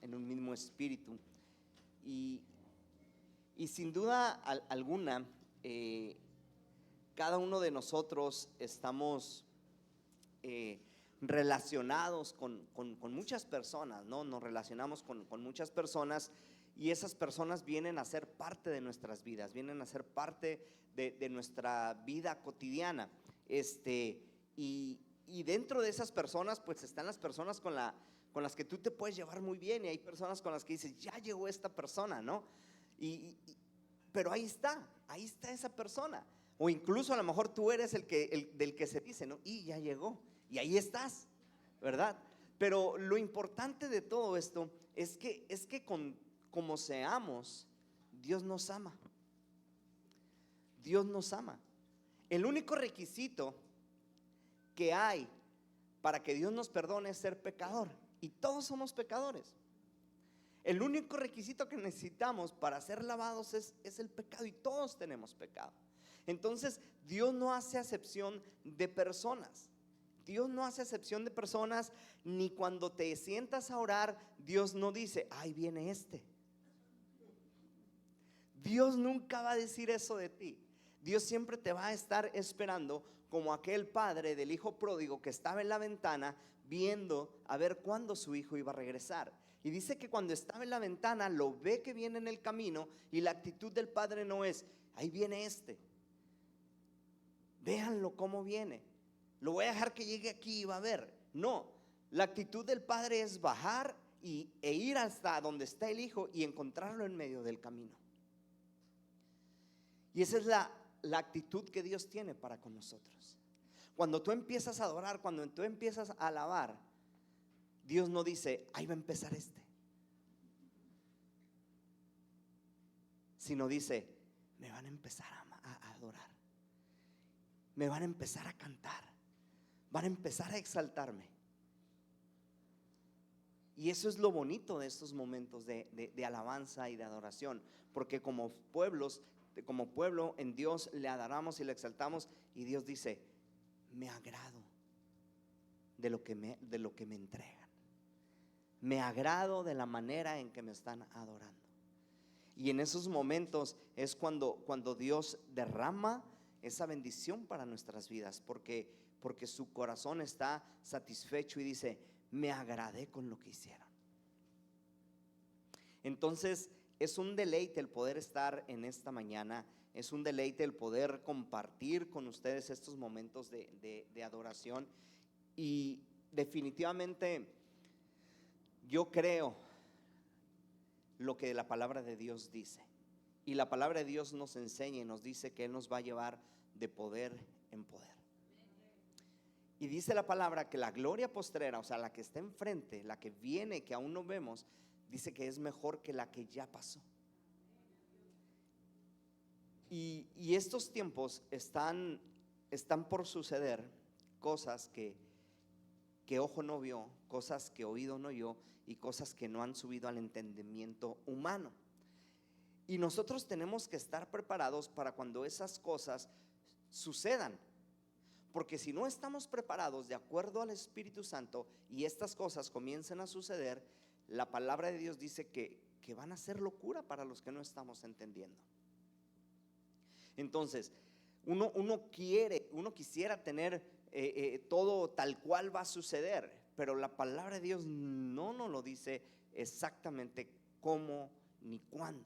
en un mismo espíritu. Y, y sin duda alguna, cada uno de nosotros estamos relacionados con muchas personas, ¿no? Nos relacionamos con muchas personas, y esas personas vienen a ser parte de nuestras vidas, vienen a ser parte de nuestra vida cotidiana. Y dentro de esas personas pues están las personas con las que tú te puedes llevar muy bien, y hay personas con las que dices, ya llegó esta persona, ¿no? Pero ahí está esa persona. O incluso a lo mejor tú eres del que se dice, ¿no? Y ya llegó, y ahí estás, ¿verdad? Pero lo importante de todo esto es que como seamos, Dios nos ama. Dios nos ama. El único requisito que hay para que Dios nos perdone es ser pecador, y todos somos pecadores. El único requisito que necesitamos para ser lavados es el pecado, y todos tenemos pecado. Entonces Dios no hace acepción de personas. Dios no hace acepción de personas, ni cuando te sientas a orar, Dios no dice, ahí viene este. Dios nunca va a decir eso de ti. Dios siempre te va a estar esperando, como aquel padre del hijo pródigo que estaba en la ventana viendo a ver cuándo su hijo iba a regresar. Y dice que cuando estaba en la ventana lo ve que viene en el camino, y la actitud del padre no es, ahí viene este, véanlo cómo viene, lo voy a dejar que llegue aquí y va a ver. No, la actitud del padre es bajar e ir hasta donde está el hijo y encontrarlo en medio del camino. Y esa es la actitud que Dios tiene para con nosotros. Cuando tú empiezas a adorar, cuando tú empiezas a alabar, Dios no dice, ahí va a empezar este, sino dice, me van a empezar a adorar, me van a empezar a cantar, van a empezar a exaltarme. Y eso es lo bonito de estos momentos de alabanza y de adoración, porque como pueblo en Dios le adoramos y le exaltamos, y Dios dice, me agrado de lo que me entregan, me agrado de la manera en que me están adorando. Y en esos momentos es cuando Dios derrama esa bendición para nuestras vidas, porque su corazón está satisfecho y dice, me agradé con lo que hicieron. Entonces es un deleite el poder estar en esta mañana, es un deleite el poder compartir con ustedes estos momentos de adoración. Y definitivamente yo creo lo que la palabra de Dios dice, y la palabra de Dios nos enseña y nos dice que Él nos va a llevar de poder en poder. Y dice la palabra que la gloria postrera, o sea, la que está enfrente, la que viene, que aún no vemos, dice que es mejor que la que ya pasó. Y estos tiempos están por suceder cosas que ojo no vio, cosas que oído no oyó, y cosas que no han subido al entendimiento humano. Y nosotros tenemos que estar preparados para cuando esas cosas sucedan, porque si no estamos preparados de acuerdo al Espíritu Santo y estas cosas comiencen a suceder, la palabra de Dios dice que van a ser locura para los que no estamos entendiendo. Entonces uno quisiera tener todo tal cual va a suceder, pero la palabra de Dios no nos lo dice exactamente cómo ni cuándo.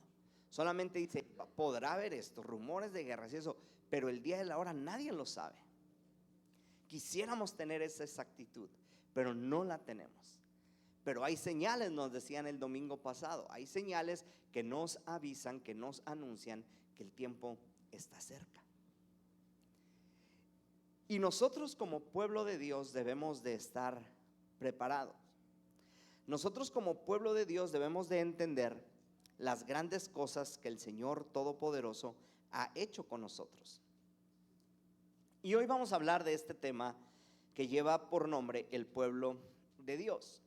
Solamente dice, podrá haber estos rumores de guerras y eso, pero el día y la hora nadie lo sabe. Quisiéramos tener esa exactitud, pero no la tenemos. Pero hay señales, nos decían el domingo pasado, hay señales que nos avisan, que nos anuncian que el tiempo está cerca. Y nosotros como pueblo de Dios debemos de estar preparados. Nosotros como pueblo de Dios debemos de entender las grandes cosas que el Señor Todopoderoso ha hecho con nosotros. Y hoy vamos a hablar de este tema que lleva por nombre el pueblo de Dios.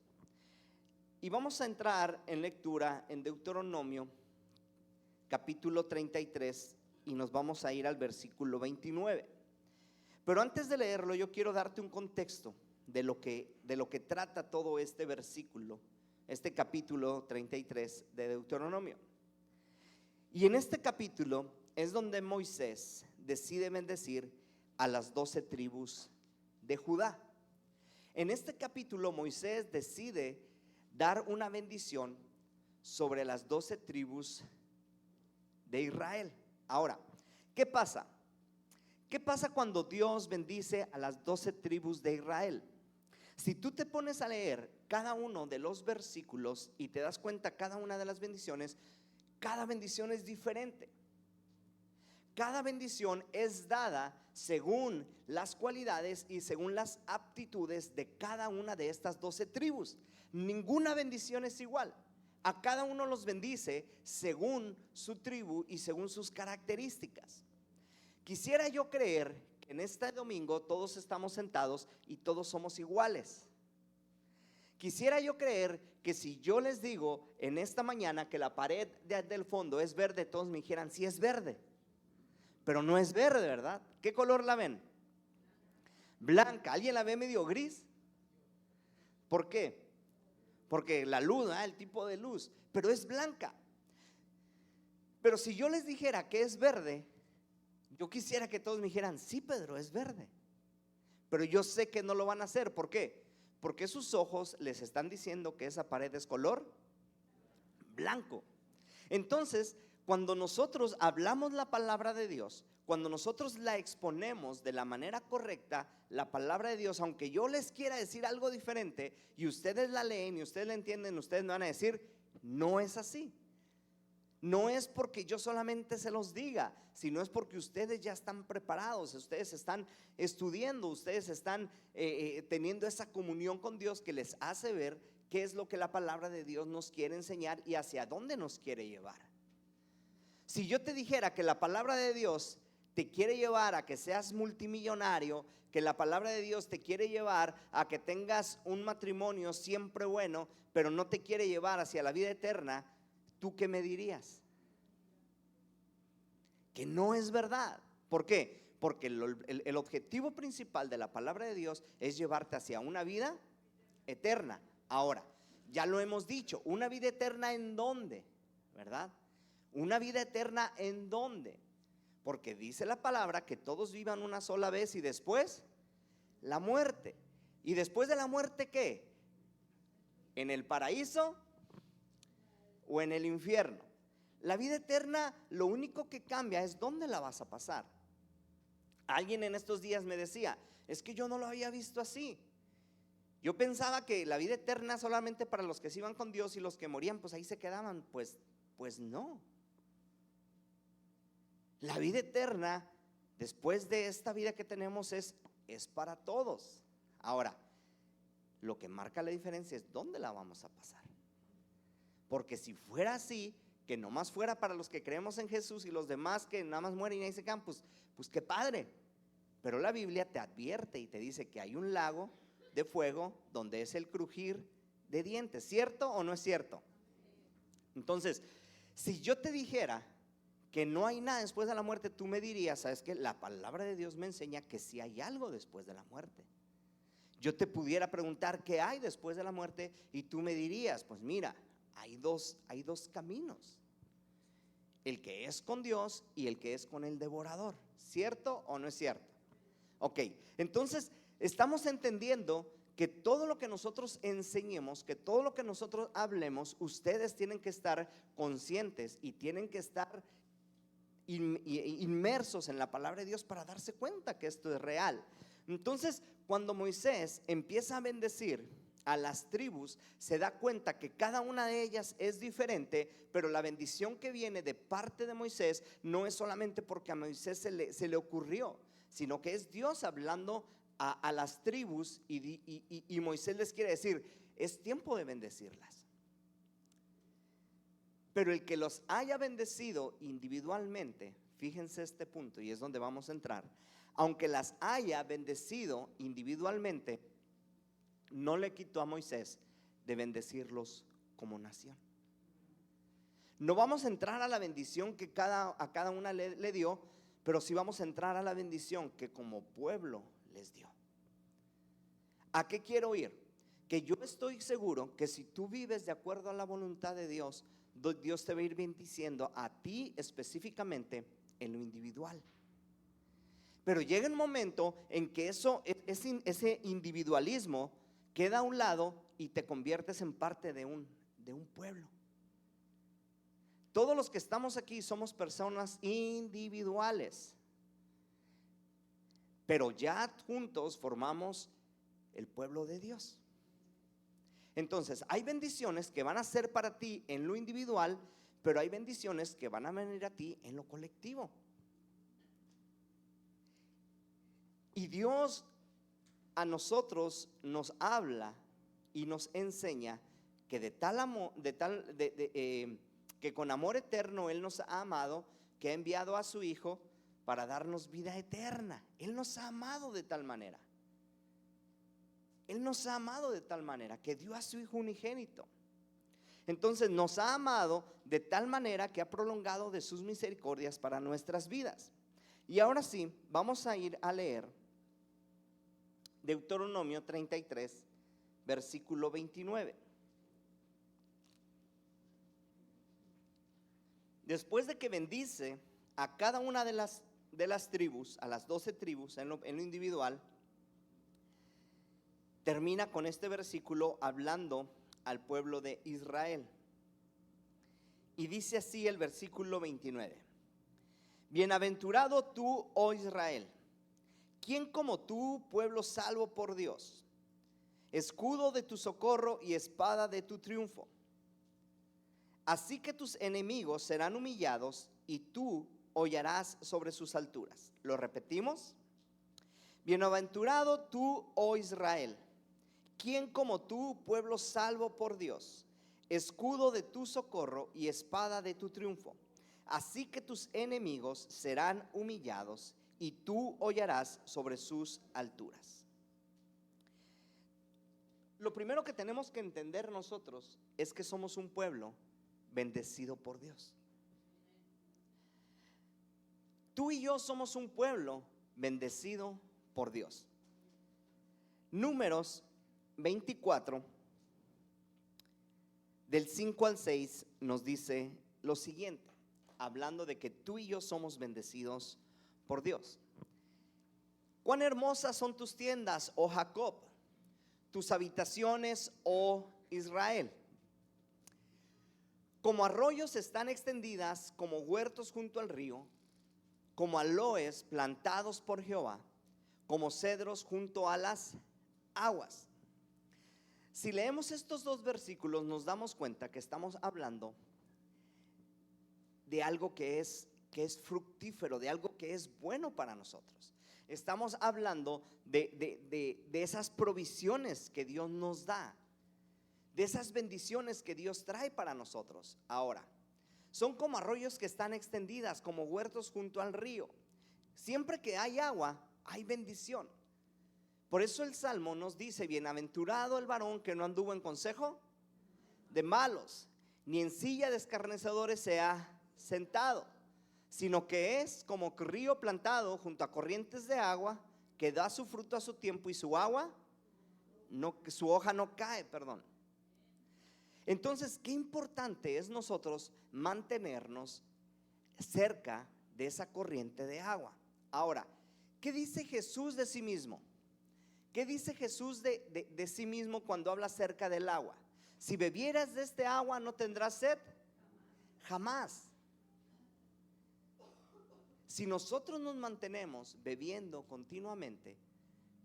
Y vamos a entrar en lectura en Deuteronomio capítulo 33, y nos vamos a ir al versículo 29. Pero antes de leerlo, yo quiero darte un contexto de lo que trata todo este versículo este capítulo 33 de Deuteronomio. Y en este capítulo es donde Moisés decide bendecir a las 12 tribus de Judá. En este capítulo Moisés decide dar una bendición sobre las 12 tribus de Israel. Ahora, ¿qué pasa? ¿Qué pasa cuando Dios bendice a las 12 tribus de Israel? Si tú te pones a leer cada uno de los versículos y te das cuenta cada una de las bendiciones, cada bendición es diferente. Cada bendición es dada según las cualidades y según las aptitudes de cada una de estas 12 tribus. Ninguna bendición es igual. A cada uno los bendice según su tribu y según sus características. Quisiera yo creer que en este domingo todos estamos sentados y todos somos iguales. Quisiera yo creer que si yo les digo en esta mañana que la pared del fondo es verde, todos me dijeran sí es verde. Pero no es verde, ¿verdad? ¿Qué color la ven? Blanca. ¿Alguien la ve medio gris? ¿Por qué? Porque la luz, el tipo de luz, pero es blanca. Pero si yo les dijera que es verde, yo quisiera que todos me dijeran sí, Pedro, es verde. Pero yo sé que no lo van a hacer. ¿Por qué? Porque sus ojos les están diciendo que esa pared es color blanco. Entonces, cuando nosotros hablamos la palabra de Dios, cuando nosotros la exponemos de la manera correcta, la palabra de Dios, aunque yo les quiera decir algo diferente y ustedes la leen y ustedes la entienden, ustedes me van a decir, no es así. No es porque yo solamente se los diga, sino es porque ustedes ya están preparados, ustedes están estudiando, ustedes están teniendo esa comunión con Dios que les hace ver qué es lo que la palabra de Dios nos quiere enseñar y hacia dónde nos quiere llevar. Si yo te dijera que la palabra de Dios te quiere llevar a que seas multimillonario, que la palabra de Dios te quiere llevar a que tengas un matrimonio siempre bueno, pero no te quiere llevar hacia la vida eterna, ¿tú qué me dirías? Que no es verdad. ¿Por qué? Porque el objetivo principal de la palabra de Dios es llevarte hacia una vida eterna. Ahora, ya lo hemos dicho, ¿una vida eterna en dónde? ¿Verdad? ¿Una vida eterna en dónde? Porque dice la palabra que todos vivan una sola vez y después la muerte. ¿Y después de la muerte qué? ¿En el paraíso o en el infierno? La vida eterna, lo único que cambia es dónde la vas a pasar. Alguien en estos días me decía, es que yo no lo había visto así. Yo pensaba que la vida eterna solamente para los que se iban con Dios y los que morían, pues ahí se quedaban. Pues no. La vida eterna, después de esta vida que tenemos, es para todos. Ahora, lo que marca la diferencia es dónde la vamos a pasar. Porque si fuera así, que nomás fuera para los que creemos en Jesús y los demás que nada más mueren y ahí se quedan, pues qué padre. Pero la Biblia te advierte y te dice que hay un lago de fuego donde es el crujir de dientes. ¿Cierto o no es cierto? Entonces, si yo te dijera que no hay nada después de la muerte, tú me dirías, ¿sabes qué? La palabra de Dios me enseña que sí hay algo después de la muerte. Yo te pudiera preguntar qué hay después de la muerte y tú me dirías, pues mira, hay dos caminos. El que es con Dios y el que es con el devorador. ¿Cierto o no es cierto? Ok, entonces estamos entendiendo que todo lo que nosotros enseñemos, que todo lo que nosotros hablemos, ustedes tienen que estar conscientes y tienen que estar inmersos en la palabra de Dios para darse cuenta que esto es real. Entonces, cuando Moisés empieza a bendecir a las tribus, se da cuenta que cada una de ellas es diferente, pero la bendición que viene de parte de Moisés no es solamente porque a Moisés se le ocurrió, sino que es Dios hablando a las tribus y Moisés les quiere decir, es tiempo de bendecirlas. Pero el que los haya bendecido individualmente, fíjense este punto y es donde vamos a entrar, aunque las haya bendecido individualmente, no le quitó a Moisés de bendecirlos como nación. No vamos a entrar a la bendición que a cada una le dio, pero sí vamos a entrar a la bendición que como pueblo les dio. ¿A qué quiero ir? que yo estoy seguro que si tú vives de acuerdo a la voluntad de Dios, Dios te va a ir bendiciendo a ti específicamente en lo individual. Pero llega un momento en que ese individualismo queda a un lado y te conviertes en parte de un pueblo. Todos los que estamos aquí somos personas individuales, pero ya juntos formamos el pueblo de Dios. Entonces hay bendiciones que van a ser para ti en lo individual, pero hay bendiciones que van a venir a ti en lo colectivo. Y Dios a nosotros nos habla y nos enseña que que con amor eterno Él nos ha amado, que ha enviado a su Hijo para darnos vida eterna. Él nos ha amado de tal manera. Él nos ha amado de tal manera que dio a su Hijo unigénito. Entonces nos ha amado de tal manera que ha prolongado de sus misericordias para nuestras vidas. Y ahora sí, vamos a ir a leer Deuteronomio 33, versículo 29. Después de que bendice a cada una de las tribus, a las 12 tribus en lo individual, termina con este versículo hablando al pueblo de Israel. Y dice así el versículo 29: Bienaventurado tú, oh Israel, ¿quién como tú, pueblo salvo por Dios, escudo de tu socorro y espada de tu triunfo? Así que tus enemigos serán humillados y tú hollarás sobre sus alturas. ¿Lo repetimos? Bienaventurado tú, oh Israel, ¿quién como tú, pueblo salvo por Dios, escudo de tu socorro y espada de tu triunfo? Así que tus enemigos serán humillados y tú hollarás sobre sus alturas. Lo primero que tenemos que entender nosotros es que somos un pueblo bendecido por Dios. Tú y yo somos un pueblo bendecido por Dios. Números 24, del 5 al 6, nos dice lo siguiente, hablando de que tú y yo somos bendecidos por Dios. Cuán hermosas son tus tiendas, oh Jacob, tus habitaciones, oh Israel. Como arroyos están extendidas, como huertos junto al río, como aloes plantados por Jehová, como cedros junto a las aguas. Si leemos estos dos versículos, nos damos cuenta que estamos hablando de algo que es fructífero, de algo que es bueno para nosotros. Estamos hablando de esas provisiones que Dios nos da, de esas bendiciones que Dios trae para nosotros. Ahora, son como arroyos que están extendidas, como huertos junto al río. Siempre que hay agua, hay bendición. Por eso el Salmo nos dice: bienaventurado el varón que no anduvo en consejo de malos, ni en silla de escarnecedores se ha sentado, sino que es como río plantado junto a corrientes de agua, que da su fruto a su tiempo y su hoja no cae. Entonces, qué importante es nosotros mantenernos cerca de esa corriente de agua. Ahora, ¿qué dice Jesús de sí mismo? ¿Qué dice Jesús de sí mismo cuando habla acerca del agua? Si bebieras de este agua, ¿no tendrás sed? Jamás. Si nosotros nos mantenemos bebiendo continuamente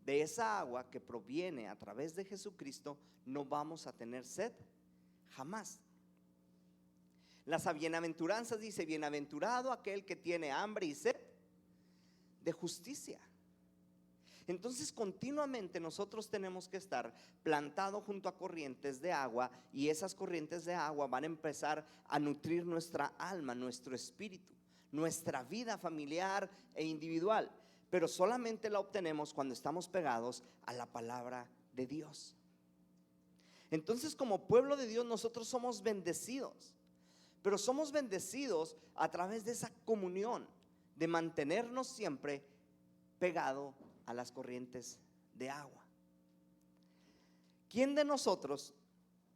de esa agua que proviene a través de Jesucristo, no vamos a tener sed jamás. Las bienaventuranzas dice: bienaventurado aquel que tiene hambre y sed de justicia. Entonces continuamente nosotros tenemos que estar plantados junto a corrientes de agua, y esas corrientes de agua van a empezar a nutrir nuestra alma, nuestro espíritu, nuestra vida familiar e individual. Pero solamente la obtenemos cuando estamos pegados a la palabra de Dios. Entonces, como pueblo de Dios, nosotros somos bendecidos, pero somos bendecidos a través de esa comunión, de mantenernos siempre pegado a las corrientes de agua. ¿Quién de nosotros,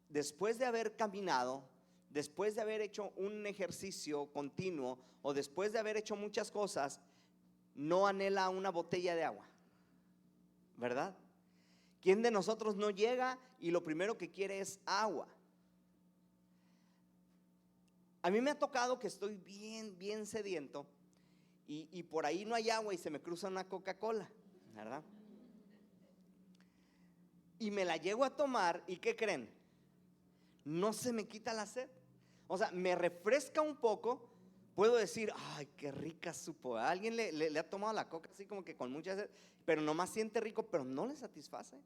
después de haber caminado, después de haber hecho un ejercicio continuo o después de haber hecho muchas cosas, no anhela una botella de agua? ¿Verdad? ¿Quién de nosotros no llega y lo primero que quiere es agua? A mí me ha tocado que estoy bien sediento y por ahí no hay agua y se me cruza una Coca-Cola, ¿verdad? Y me la llego a tomar y ¿qué creen? No se me quita la sed. O sea, me refresca un poco. Puedo decir, ay, qué rica supo. ¿A alguien le ha tomado la coca así como que con mucha sed? Pero nomás siente rico, pero no le satisface.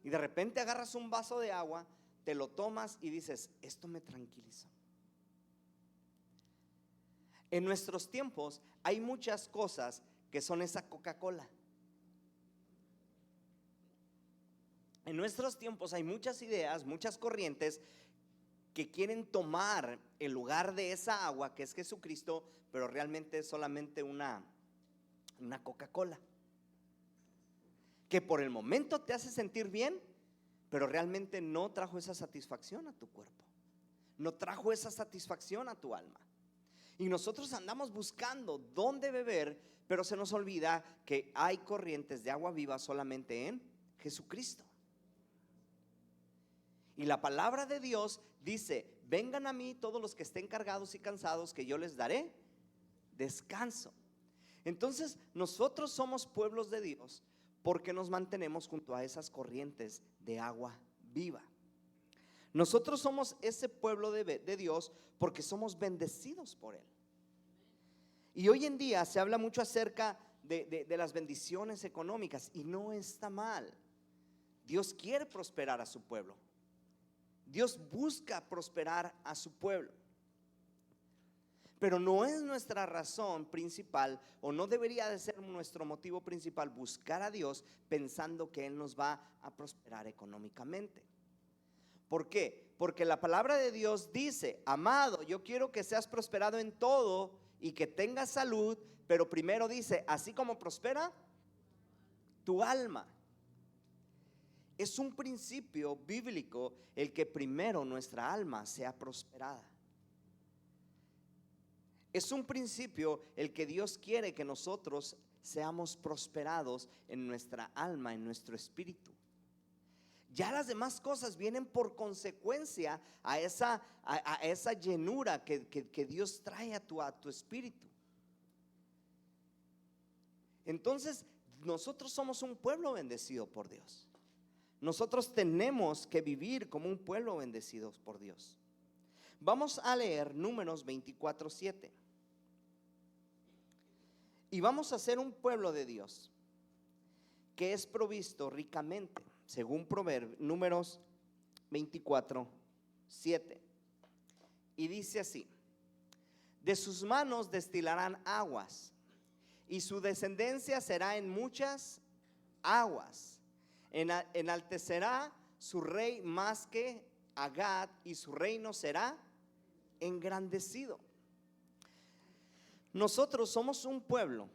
Y de repente agarras un vaso de agua, te lo tomas y dices, esto me tranquilizó. En nuestros tiempos hay muchas cosas que son esa Coca-Cola. En nuestros tiempos hay muchas ideas, muchas corrientes que quieren tomar el lugar de esa agua que es Jesucristo, pero realmente es solamente una Coca-Cola, que por el momento te hace sentir bien, pero realmente no trajo esa satisfacción a tu cuerpo, no trajo esa satisfacción a tu alma. Y nosotros andamos buscando dónde beber, pero se nos olvida que hay corrientes de agua viva solamente en Jesucristo. Y la palabra de Dios dice, vengan a mí todos los que estén cargados y cansados, que yo les daré descanso. Entonces nosotros somos pueblos de Dios porque nos mantenemos junto a esas corrientes de agua viva. Nosotros somos ese pueblo de Dios porque somos bendecidos por Él. Y hoy en día se habla mucho acerca de las bendiciones económicas y no está mal. Dios quiere prosperar a su pueblo. Dios busca prosperar a su pueblo. Pero no es nuestra razón principal, o no debería de ser nuestro motivo principal, buscar a Dios pensando que Él nos va a prosperar económicamente. ¿Por qué? Porque la palabra de Dios dice, amado, yo quiero que seas prosperado en todo y que tengas salud, pero primero dice, así como prospera tu alma. Es un principio bíblico el que primero nuestra alma sea prosperada. Es un principio el que Dios quiere que nosotros seamos prosperados en nuestra alma, en nuestro espíritu. Ya las demás cosas vienen por consecuencia a esa llenura que Dios trae a tu espíritu. Entonces, nosotros somos un pueblo bendecido por Dios. Nosotros tenemos que vivir como un pueblo bendecido por Dios. Vamos a leer Números 24:7. Y vamos a ser un pueblo de Dios que es provisto ricamente, según Números 24:7. Y dice así: de sus manos destilarán aguas, y su descendencia será en muchas aguas. Enaltecerá su rey más que Agag, y su reino será engrandecido. Nosotros somos un pueblo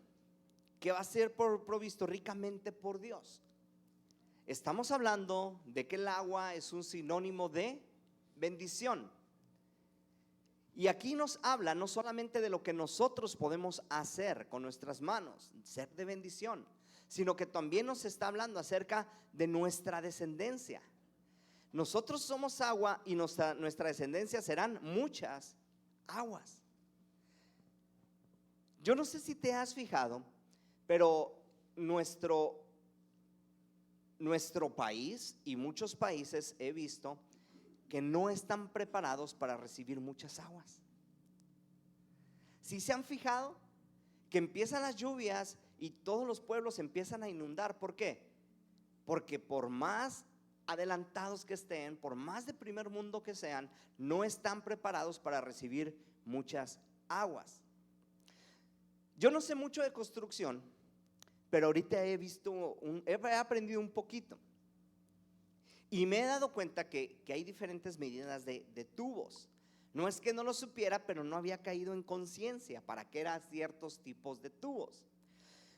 que va a ser provisto ricamente por Dios. Estamos hablando de que el agua es un sinónimo de bendición. Y aquí nos habla no solamente de lo que nosotros podemos hacer con nuestras manos, ser de bendición, sino que también nos está hablando acerca de nuestra descendencia. Nosotros somos agua y nuestra descendencia serán muchas aguas. Yo no sé si te has fijado, pero nuestro país y muchos países he visto que no están preparados para recibir muchas aguas. ¿Sí se han fijado? Que empiezan las lluvias y todos los pueblos empiezan a inundar. ¿Por qué? Porque por más adelantados que estén, por más de primer mundo que sean, no están preparados para recibir muchas aguas. Yo no sé mucho de construcción, pero ahorita he aprendido un poquito. Y me he dado cuenta que hay diferentes medidas de tubos. No es que no lo supiera, pero no había caído en conciencia para qué eran ciertos tipos de tubos.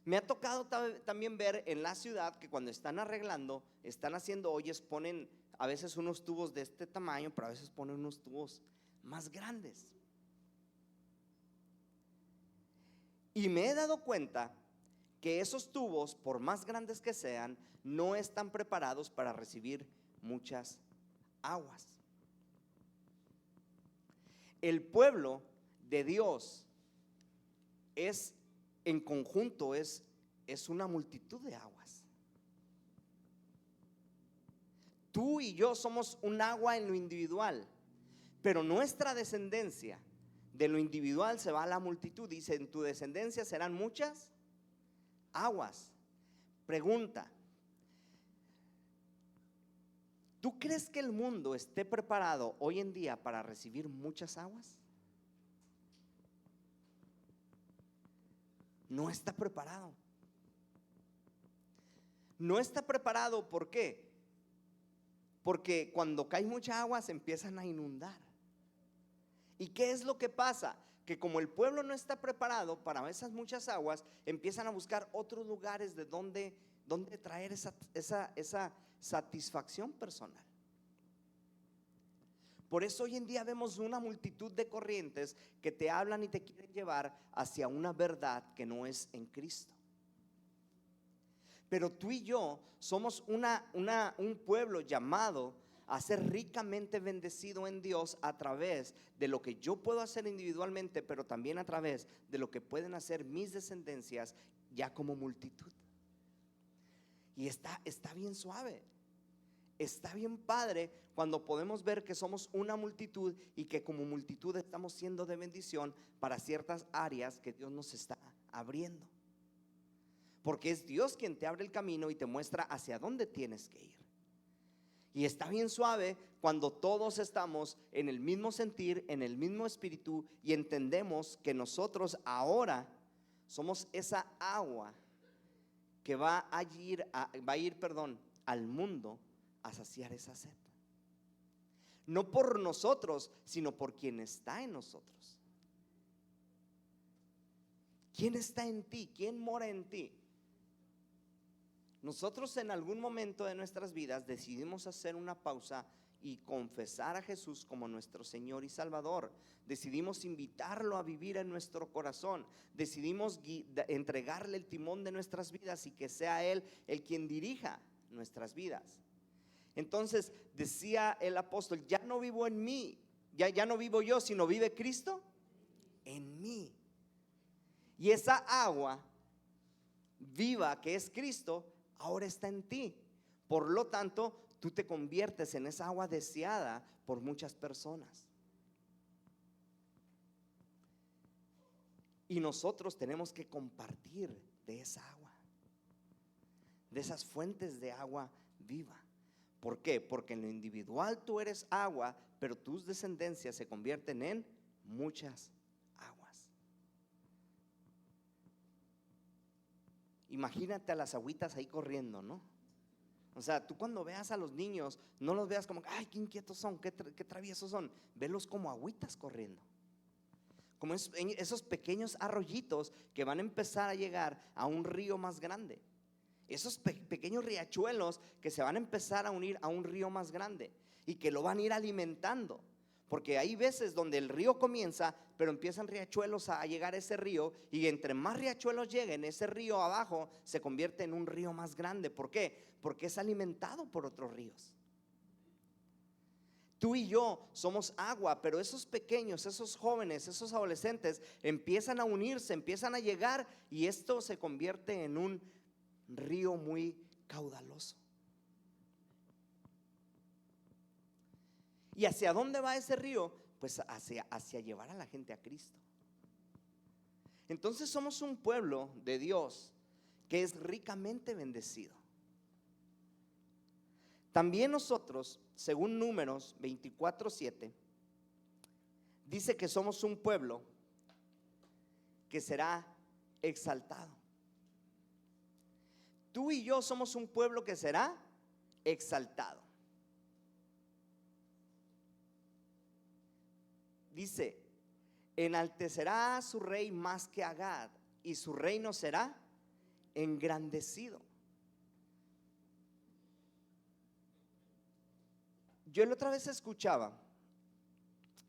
Me ha tocado también ver en la ciudad que cuando están arreglando, están haciendo hoyos, ponen a veces unos tubos de este tamaño, pero a veces ponen unos tubos más grandes. Y me he dado cuenta que esos tubos, por más grandes que sean, no están preparados para recibir muchas aguas. El pueblo de Dios es en conjunto, es una multitud de aguas. Tú y yo somos un agua en lo individual, pero nuestra descendencia de lo individual se va a la multitud. Dice: en tu descendencia serán muchas aguas. Pregunta: ¿tú crees que el mundo esté preparado hoy en día para recibir muchas aguas? No está preparado. No está preparado, ¿por qué? Porque cuando cae mucha agua se empiezan a inundar. ¿Y qué es lo que pasa? Que como el pueblo no está preparado para esas muchas aguas, empiezan a buscar otros lugares de donde traer esa satisfacción personal. Por eso hoy en día vemos una multitud de corrientes que te hablan y te quieren llevar hacia una verdad que no es en Cristo. Pero tú y yo somos un pueblo llamado a ser ricamente bendecido en Dios a través de lo que yo puedo hacer individualmente, pero también a través de lo que pueden hacer mis descendencias ya como multitud. Y está bien suave. Está bien padre cuando podemos ver que somos una multitud y que como multitud estamos siendo de bendición para ciertas áreas que Dios nos está abriendo. Porque es Dios quien te abre el camino y te muestra hacia dónde tienes que ir. Y está bien suave cuando todos estamos en el mismo sentir, en el mismo espíritu, y entendemos que nosotros ahora somos esa agua que va a ir al mundo a saciar esa sed. No por nosotros, sino por quien está en nosotros. ¿Quién está en ti? ¿Quién mora en ti? Nosotros en algún momento de nuestras vidas decidimos hacer una pausa y confesar a Jesús como nuestro Señor y Salvador. Decidimos invitarlo a vivir en nuestro corazón. Decidimos entregarle el timón de nuestras vidas y que sea Él el quien dirija nuestras vidas. Entonces decía el apóstol: ya no vivo en mí, ya no vivo yo, sino vive Cristo en mí. Y esa agua viva que es Cristo ahora está en ti. Por lo tanto, tú te conviertes en esa agua deseada por muchas personas. Y nosotros tenemos que compartir de esa agua, de esas fuentes de agua viva. ¿Por qué? Porque en lo individual tú eres agua, pero tus descendencias se convierten en muchas aguas. Imagínate a las agüitas ahí corriendo, ¿no? O sea, tú cuando veas a los niños, no los veas como: ay, qué inquietos son, qué traviesos son. Velos como agüitas corriendo, como esos pequeños arroyitos que van a empezar a llegar a un río más grande. Esos pequeños riachuelos que se van a empezar a unir a un río más grande y que lo van a ir alimentando. Porque hay veces donde el río comienza, pero empiezan riachuelos a llegar a ese río, y entre más riachuelos lleguen, ese río abajo se convierte en un río más grande. ¿Por qué? Porque es alimentado por otros ríos. Tú y yo somos agua, pero esos pequeños, esos jóvenes, esos adolescentes empiezan a unirse, empiezan a llegar, y esto se convierte en un río muy caudaloso. ¿Y hacia dónde va ese río? Pues hacia llevar a la gente a Cristo. Entonces somos un pueblo de Dios que es ricamente bendecido. También nosotros, según Números 24:7, dice que somos un pueblo que será exaltado. Tú y yo somos un pueblo que será exaltado. Dice: enaltecerá a su rey más que Agag, y su reino será engrandecido. Yo la otra vez escuchaba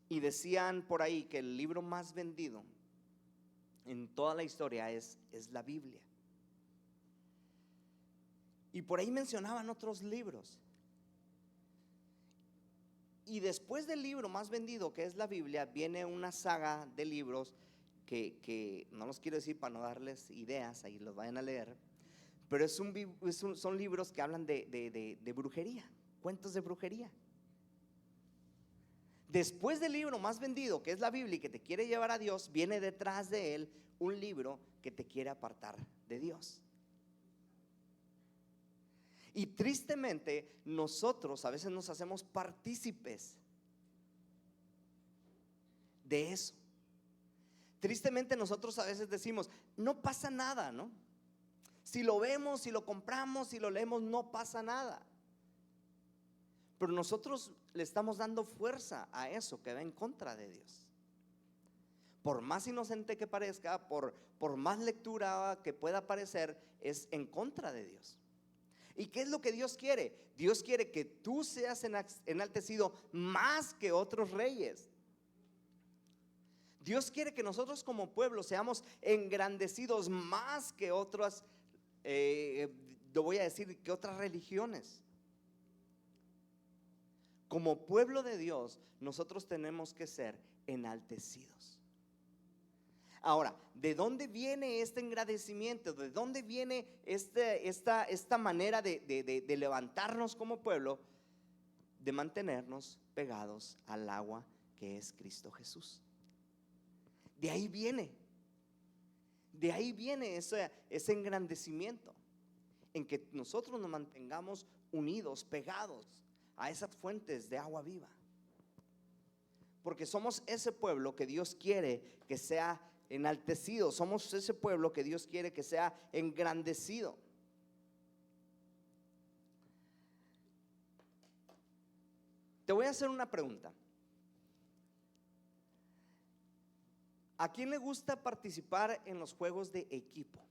y decían por ahí que el libro más vendido en toda la historia es la Biblia. Y por ahí mencionaban otros libros. Y después del libro más vendido, que es la Biblia, viene una saga de libros que no los quiero decir para no darles ideas, ahí los vayan a leer, pero son libros que hablan de brujería, cuentos de brujería. Después del libro más vendido, que es la Biblia y que te quiere llevar a Dios, viene detrás de él un libro que te quiere apartar de Dios. Y tristemente nosotros a veces nos hacemos partícipes de eso. Tristemente nosotros a veces decimos, no pasa nada, ¿no? Si lo vemos, si lo compramos, si lo leemos, no pasa nada. Pero nosotros le estamos dando fuerza a eso que va en contra de Dios. Por más inocente que parezca, por más lectura que pueda parecer, es en contra de Dios. ¿Y qué es lo que Dios quiere? Dios quiere que tú seas enaltecido más que otros reyes. Dios quiere que nosotros como pueblo seamos engrandecidos más que otras, lo voy a decir, que otras religiones. Como pueblo de Dios, nosotros tenemos que ser enaltecidos. Ahora, ¿de dónde viene este engrandecimiento? ¿De dónde viene esta manera de levantarnos como pueblo? De mantenernos pegados al agua que es Cristo Jesús. De ahí viene ese engrandecimiento, en que nosotros nos mantengamos unidos, pegados a esas fuentes de agua viva. Porque somos ese pueblo que Dios quiere que sea enaltecido. Somos ese pueblo que Dios quiere que sea engrandecido. Te voy a hacer una pregunta. ¿A quién le gusta participar en los juegos de equipo?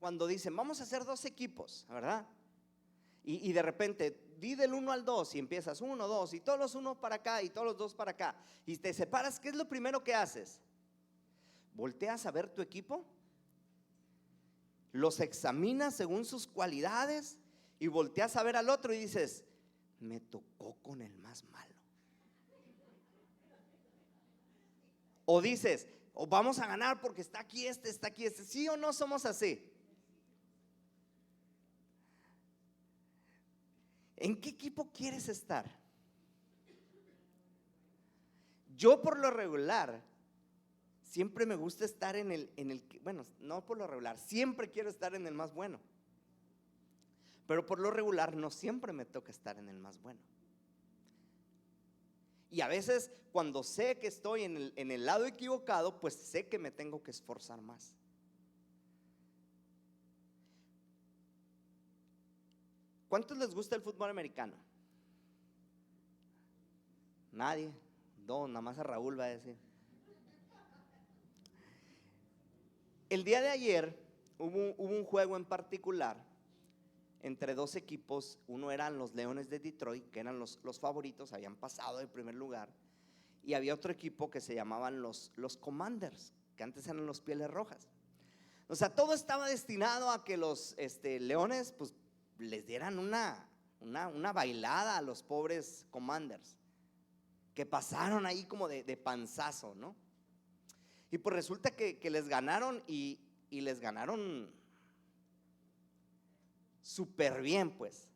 Cuando dicen, vamos a hacer 2 equipos, ¿verdad? Y de repente, di del 1 al 2 y empiezas 1, 2 y todos los 1 para acá y todos los 2 para acá. Y te separas, ¿qué es lo primero que haces? Volteas a ver tu equipo, los examinas según sus cualidades y volteas a ver al otro y dices, me tocó con el más malo. O dices, o vamos a ganar porque está aquí este. ¿Sí o no somos así? ¿En qué equipo quieres estar? Yo por lo regular siempre me gusta estar en el bueno, no por lo regular, siempre quiero estar en el más bueno. Pero por lo regular no siempre me toca estar en el más bueno. Y a veces cuando sé que estoy en el lado equivocado, pues sé que me tengo que esforzar más. ¿Cuántos les gusta el fútbol americano? Nadie. No, nada más a Raúl va a decir. El día de ayer hubo un juego en particular entre 2 equipos. Uno eran los Leones de Detroit, que eran los favoritos, habían pasado de primer lugar. Y había otro equipo que se llamaban los Commanders, que antes eran los Pieles Rojas. O sea, todo estaba destinado a que los Leones pues les dieran una bailada a los pobres Commanders, que pasaron ahí como de panzazo, ¿no? Y pues resulta que les ganaron y les ganaron súper bien, pues.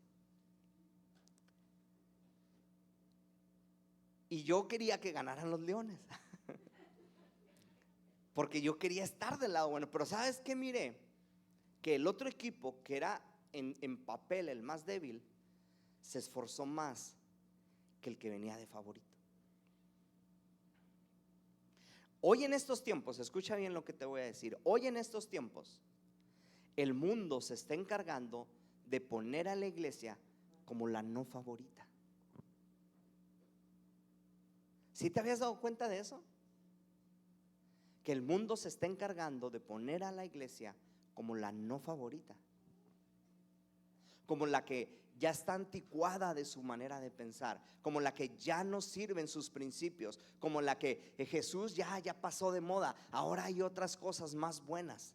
Y yo quería que ganaran los Leones porque yo quería estar del lado bueno. Pero ¿sabes qué? Miré que el otro equipo, que era en papel el más débil, se esforzó más que el que venía de favorito. Hoy en estos tiempos, escucha bien lo que te voy a decir. Hoy en estos tiempos, el mundo se está encargando de poner a la iglesia como la no favorita. ¿Sí te habías dado cuenta de eso? Que el mundo se está encargando de poner a la iglesia como la no favorita, como la que ya está anticuada de su manera de pensar, como la que ya no sirven sus principios, como la que Jesús ya pasó de moda, ahora hay otras cosas más buenas.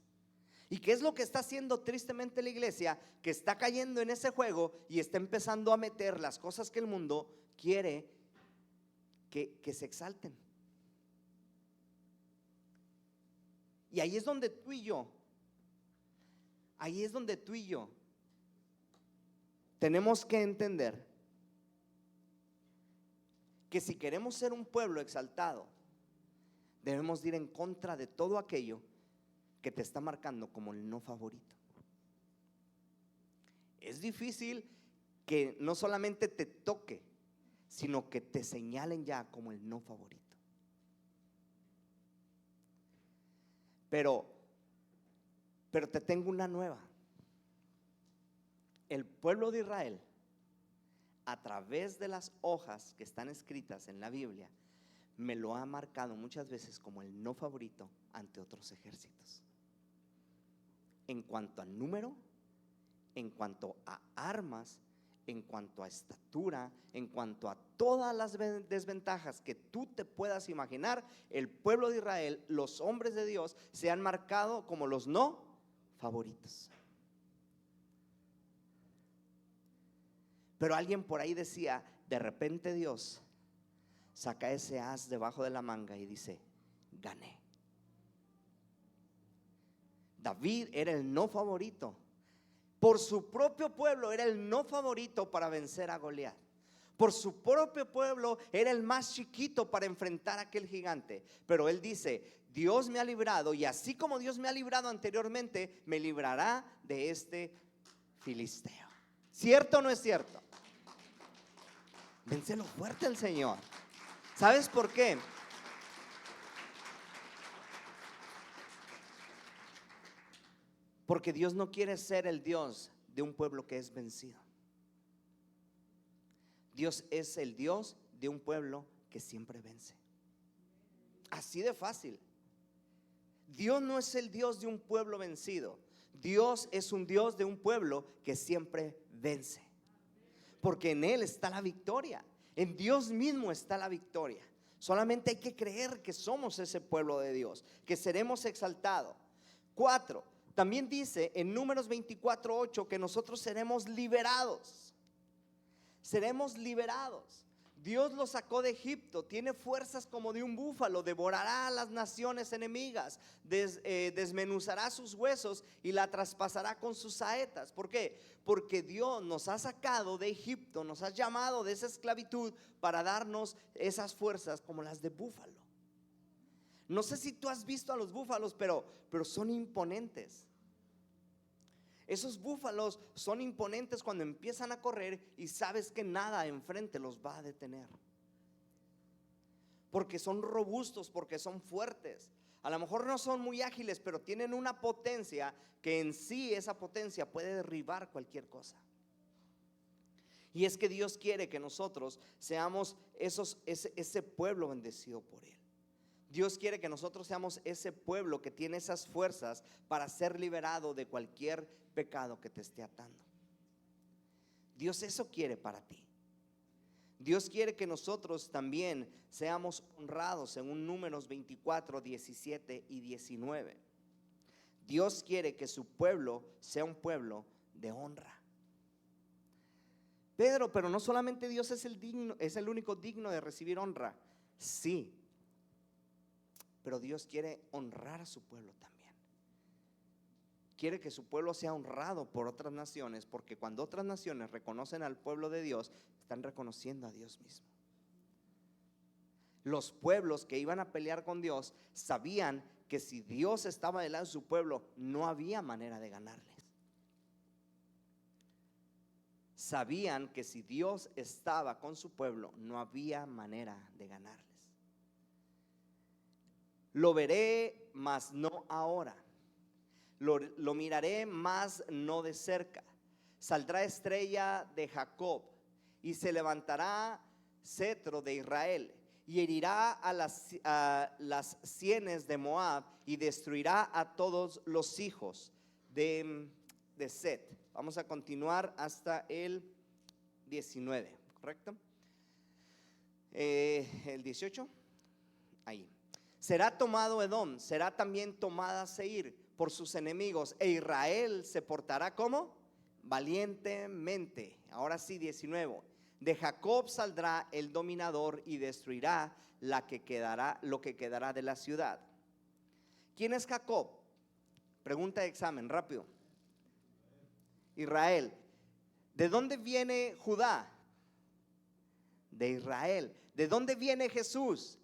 ¿Y qué es lo que está haciendo tristemente la iglesia? Que está cayendo en ese juego y está empezando a meter las cosas que el mundo quiere que se exalten. Y ahí es donde tú y yo tenemos que entender que si queremos ser un pueblo exaltado, debemos ir en contra de todo aquello que te está marcando como el no favorito. Es difícil que no solamente te toque, sino que te señalen ya como el no favorito. Pero te tengo una nueva. El pueblo de Israel, a través de las hojas que están escritas en la Biblia, me lo ha marcado muchas veces como el no favorito ante otros ejércitos. En cuanto a número, en cuanto a armas, en cuanto a estatura, en cuanto a todas las desventajas que tú te puedas imaginar, el pueblo de Israel, los hombres de Dios, se han marcado como los no favoritos. Pero alguien por ahí decía, de repente Dios saca ese as debajo de la manga y dice, gané. David era el no favorito. Por su propio pueblo era el no favorito para vencer a Goliat. Por su propio pueblo era el más chiquito para enfrentar a aquel gigante. Pero él dice, Dios me ha librado, y así como Dios me ha librado anteriormente, me librará de este filisteo. ¿Cierto o no es cierto? Vénselo fuerte el Señor. ¿Sabes por qué? Porque Dios no quiere ser el Dios de un pueblo que es vencido. Dios es el Dios de un pueblo que siempre vence. Así de fácil. Dios no es el Dios de un pueblo vencido. Dios es un Dios de un pueblo que siempre vence. Porque en Él está la victoria. En Dios mismo está la victoria. Solamente hay que creer que somos ese pueblo de Dios, que seremos exaltados. 4. También dice en Números 24:8 que nosotros seremos liberados. Seremos liberados. Dios los sacó de Egipto, tiene fuerzas como de un búfalo, devorará a las naciones enemigas, desmenuzará sus huesos y la traspasará con sus saetas. ¿Por qué? Porque Dios nos ha sacado de Egipto, nos ha llamado de esa esclavitud para darnos esas fuerzas como las de búfalo. No sé si tú has visto a los búfalos, pero son imponentes. Esos búfalos son imponentes cuando empiezan a correr y sabes que nada enfrente los va a detener. Porque son robustos, porque son fuertes. A lo mejor no son muy ágiles, pero tienen una potencia que en sí esa potencia puede derribar cualquier cosa. Y es que Dios quiere que nosotros seamos ese pueblo bendecido por Él. Dios quiere que nosotros seamos ese pueblo que tiene esas fuerzas para ser liberado de cualquier pecado que te esté atando. Dios eso quiere para ti. Dios quiere que nosotros también seamos honrados, según Números 24, 17 y 19. Dios quiere que su pueblo sea un pueblo de honra. Pedro, pero no solamente Dios es el único digno de recibir honra. Sí, pero Dios quiere honrar a su pueblo también. Quiere que su pueblo sea honrado por otras naciones, porque cuando otras naciones reconocen al pueblo de Dios, están reconociendo a Dios mismo. Los pueblos que iban a pelear con Dios sabían que si Dios estaba del lado de su pueblo, no había manera de ganarles. Sabían que si Dios estaba con su pueblo, no había manera de ganarles. Lo veré, mas no ahora. Lo miraré, mas no de cerca. Saldrá estrella de Jacob y se levantará cetro de Israel, y herirá a las sienes de Moab y destruirá a todos los hijos de Set. Vamos a continuar hasta el 19, ¿correcto? El 18, ahí. Será tomado Edom, será también tomada Seir por sus enemigos, e Israel se portará como valientemente. Ahora sí, 19. De Jacob saldrá el dominador y destruirá lo que quedará de la ciudad. ¿Quién es Jacob? Pregunta de examen, rápido. Israel. ¿De dónde viene Judá? De Israel. ¿De dónde viene Jesús?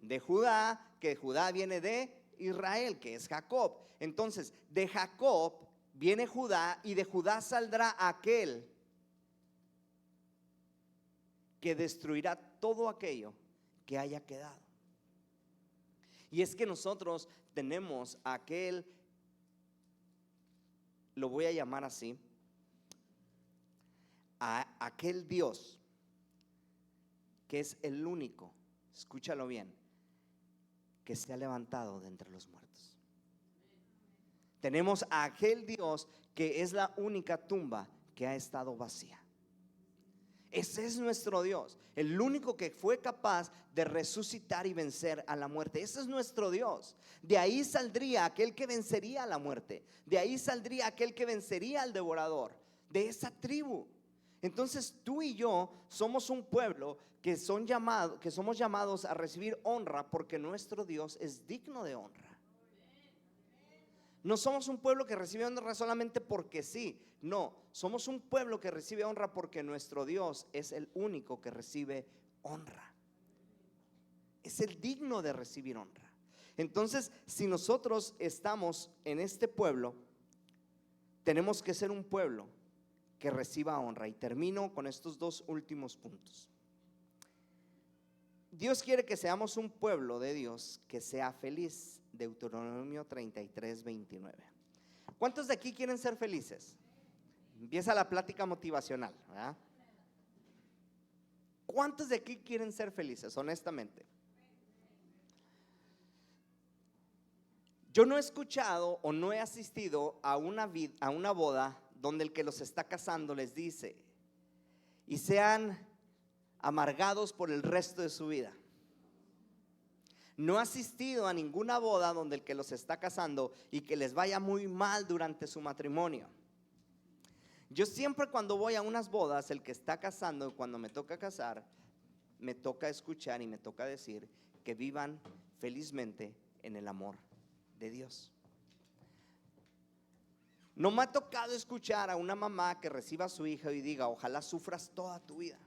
De Judá, que Judá viene de Israel, que es Jacob. Entonces, de Jacob viene Judá, y de Judá saldrá aquel que destruirá todo aquello que haya quedado. Y es que nosotros tenemos aquel, lo voy a llamar así, a aquel Dios que es el único, escúchalo bien, que se ha levantado de entre los muertos. Tenemos a aquel Dios que es la única tumba que ha estado vacía. Ese es nuestro Dios, el único que fue capaz de resucitar y vencer a la muerte. Ese es nuestro Dios. De ahí saldría aquel que vencería a la muerte. De ahí saldría aquel que vencería al devorador. De esa tribu. Entonces tú y yo somos un pueblo que somos llamados a recibir honra, porque nuestro Dios es digno de honra. No somos un pueblo que recibe honra solamente porque sí. No, somos un pueblo que recibe honra porque nuestro Dios es el único que recibe honra. Es el digno de recibir honra. Entonces, si nosotros estamos en este pueblo, tenemos que ser un pueblo que reciba honra. Y termino con estos dos últimos puntos. Dios quiere que seamos un pueblo de Dios que sea feliz. Deuteronomio 33, 29. ¿Cuántos de aquí quieren ser felices? Empieza la plática motivacional, ¿verdad? ¿Cuántos de aquí quieren ser felices, honestamente? Yo no he escuchado o no he asistido a una boda donde el que los está casando les dice: y sean amargados por el resto de su vida. No he asistido a ninguna boda donde el que los está casando y que les vaya muy mal durante su matrimonio. Yo siempre, cuando voy a unas bodas, el que está casando, cuando me toca casar, me toca escuchar y me toca decir que vivan felizmente en el amor de Dios. No me ha tocado escuchar a una mamá que reciba a su hija y diga: ojalá sufras toda tu vida.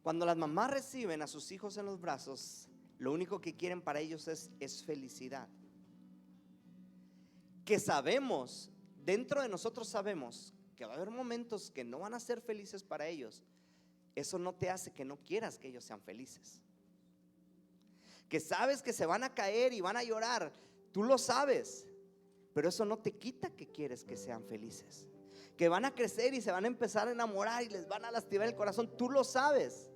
Cuando las mamás reciben a sus hijos en los brazos, lo único que quieren para ellos es felicidad. Que sabemos, dentro de nosotros sabemos que va a haber momentos que no van a ser felices para ellos. Eso no te hace que no quieras que ellos sean felices. Que sabes que se van a caer y van a llorar, tú lo sabes, pero eso no te quita que quieres que sean felices. Que van a crecer y se van a empezar a enamorar y les van a lastimar el corazón, tú lo sabes,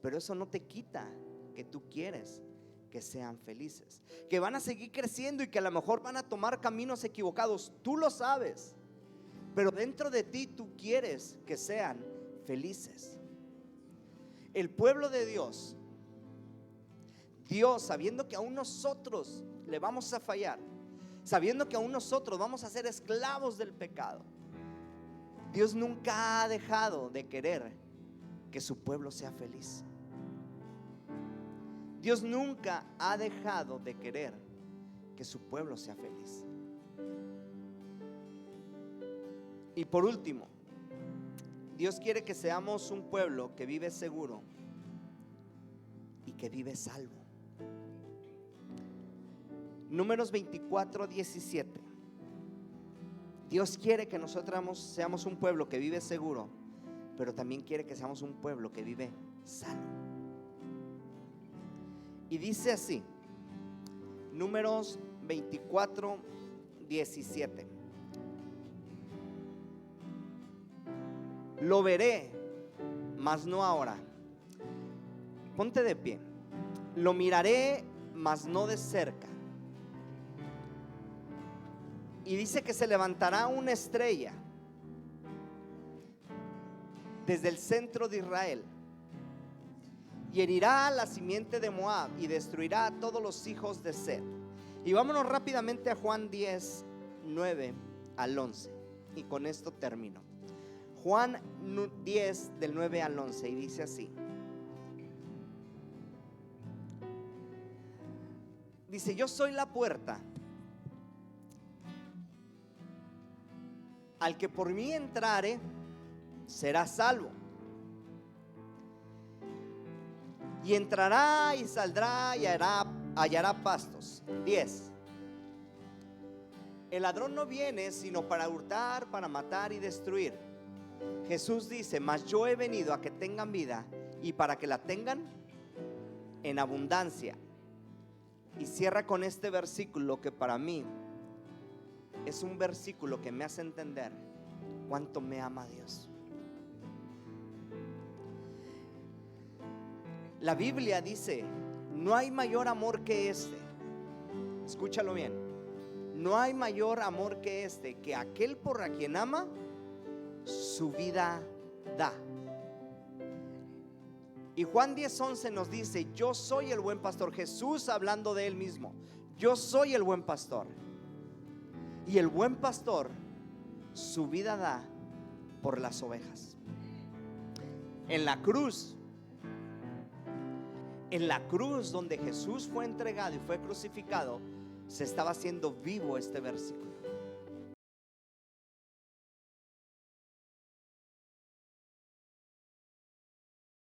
pero eso no te quita que tú quieres que sean felices. Que van a seguir creciendo y que a lo mejor van a tomar caminos equivocados, tú lo sabes, pero dentro de ti tú quieres que sean felices. El pueblo de Dios, sabiendo que aún nosotros le vamos a fallar, sabiendo que aún nosotros vamos a ser esclavos del pecado, Dios nunca ha dejado de querer que su pueblo sea feliz. Dios nunca ha dejado de querer que su pueblo sea feliz. Y por último, Dios quiere que seamos un pueblo que vive seguro y que vive salvo. Números 24, 17. Dios quiere que nosotros seamos un pueblo que vive seguro, pero también quiere que seamos un pueblo que vive salvo. Y dice así, Números 24, 17. Lo veré, mas no ahora. Ponte de pie. Lo miraré, mas no de cerca. Y dice que se levantará una estrella desde el centro de Israel y herirá a la simiente de Moab y destruirá a todos los hijos de Set. Y vámonos rápidamente a Juan 10, 9 al 11. Y con esto termino. Juan 10 del 9 al 11 y dice así. Dice: yo soy la puerta. Al que por mí entrare será salvo. Y entrará y saldrá y hallará pastos. 10. El ladrón no viene sino para hurtar, para matar y destruir. Jesús dice: mas yo he venido a que tengan vida y para que la tengan en abundancia. Y cierra con este versículo que para mí es un versículo que me hace entender cuánto me ama Dios. La Biblia dice: no hay mayor amor que este. Escúchalo bien. No hay mayor amor que este, que aquel por a quien ama su vida da. Y Juan 10:11 nos dice: yo soy el buen pastor. Jesús hablando de él mismo: yo soy el buen pastor. Y el buen pastor su vida da por las ovejas. En la cruz donde Jesús fue entregado y fue crucificado, se estaba haciendo vivo este versículo.